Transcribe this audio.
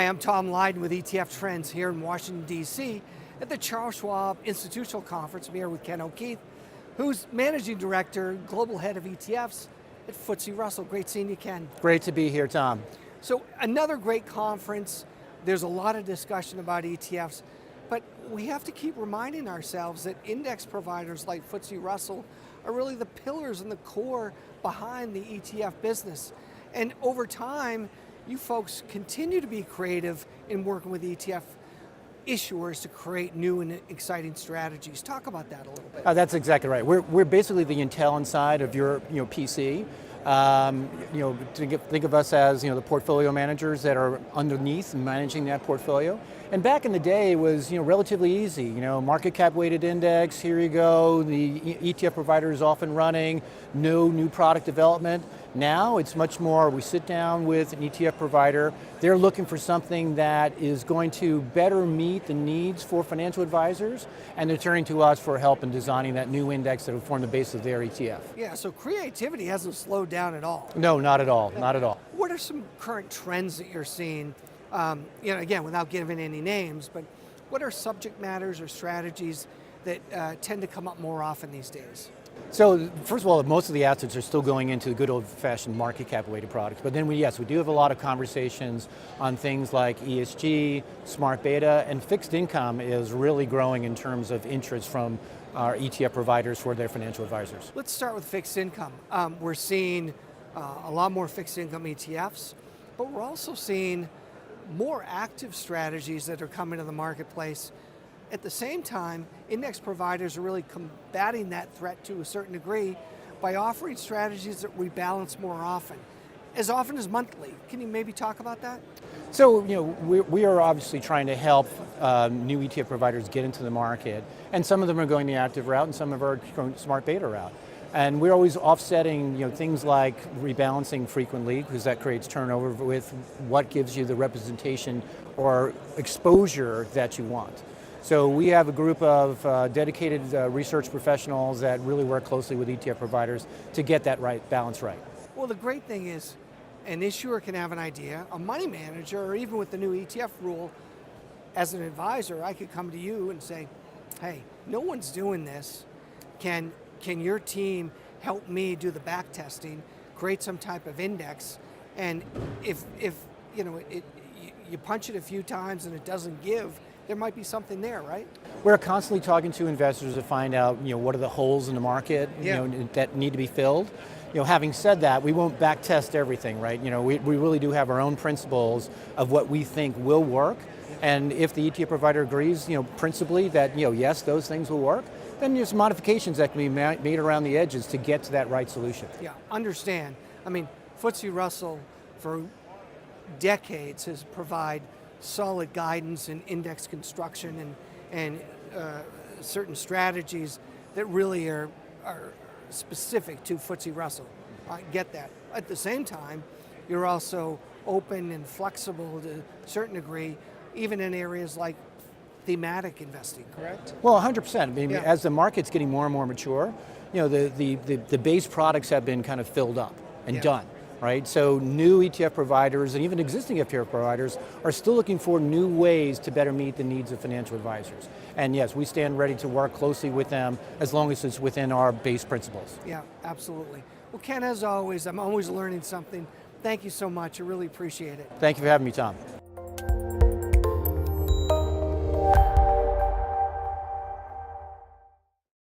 Hi, I'm Tom Lydon with ETF Trends here in Washington, D.C. at the Charles Schwab Institutional Conference. I'm here with Ken O'Keefe, who's Managing Director, Global Head of ETFs at FTSE Russell. Great seeing you, Ken. Great to be here, Tom. So another great conference. There's a lot of discussion about ETFs, but we have to keep reminding ourselves that index providers like FTSE Russell are really the pillars and the core behind the ETF business. And over time, you folks continue to be creative in working with ETF issuers to create new and exciting strategies. Talk about that a little bit. That's exactly right. We're basically the Intel inside of your PC. Think of us as the portfolio managers that are underneath and managing that portfolio. And back in the day, it was relatively easy. Market cap weighted index. Here you go. The ETF provider is off and running. No new product development. Now it's much more. We sit down with an ETF provider. They're looking for something that is going to better meet the needs for financial advisors, and they're turning to us for help in designing that new index that will form the base of their ETF. Yeah. So creativity hasn't slowed down at all. No, not at all. Not at all. What are some current trends that you're seeing? Again, without giving any names, but what are subject matters or strategies that tend to come up more often these days? So first of all, most of the assets are still going into the good old-fashioned market cap weighted products, but then we do have a lot of conversations on things like ESG, smart beta, and fixed income is really growing in terms of interest from our ETF providers for their financial advisors. Let's start with fixed income. We're seeing a lot more fixed income ETFs, but we're also seeing more active strategies that are coming to the marketplace. At the same time, index providers are really combating that threat to a certain degree by offering strategies that rebalance more often as monthly. Can you maybe talk about that? So, we are obviously trying to help new ETF providers get into the market, and some of them are going the active route and some of them are going smart beta route. And we're always offsetting things like rebalancing frequently, because that creates turnover, with what gives you the representation or exposure that you want. So we have a group of dedicated research professionals that really work closely with ETF providers to get that balance right. Well, the great thing is an issuer can have an idea, a money manager, or even with the new ETF rule, as an advisor, I could come to you and say, hey, no one's doing this. Can your team help me do the back testing, create some type of index, and if you punch it a few times and it doesn't give, there might be something there, right? We're constantly talking to investors to find out, what are the holes in the market, that need to be filled. Having said that, we won't back test everything, right? We really do have our own principles of what we think will work, and if the ETF provider agrees, principally that, yes, those things will work, then there's modifications that can be made around the edges to get to that right solution. Yeah, understand. I mean, FTSE Russell for decades has provided solid guidance in index construction and certain strategies that really are specific to FTSE Russell. I get that. At the same time, you're also open and flexible to a certain degree, even in areas like thematic investing, correct? Well, 100%. I mean, as the market's getting more and more mature, the base products have been kind of filled up and done. Right? So new ETF providers and even existing ETF providers are still looking for new ways to better meet the needs of financial advisors. And yes, we stand ready to work closely with them as long as it's within our base principles. Yeah, absolutely. Well, Ken, as always, I'm always learning something. Thank you so much. I really appreciate it. Thank you for having me, Tom.